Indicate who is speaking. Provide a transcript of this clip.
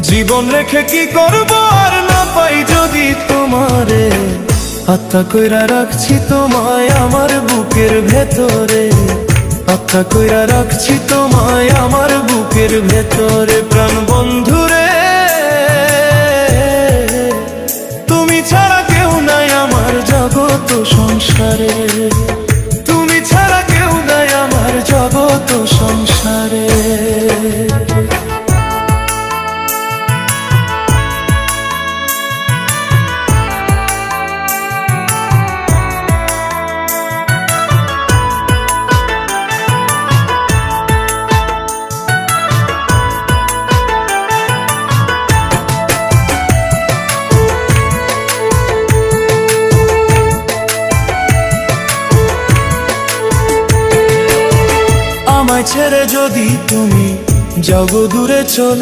Speaker 1: জীবন রেখে কি করব আর না পাই যদি তোমারে, আত্মা কইরা রাখছি তোমায় আমার বুকের ভেতরে, আত্মা কইরা রাখছি তোমায় আমার বুকের ভেতরে। প্রাণ বন্ধুরে তুমি ছাড়া কেউ নাই আমার জগৎ সংসারে, তুমি ছাড়া কেউ নাই আমার জগৎ সংসারে। আমায় ছেড়ে যদি তুমি যাও দূরে চলে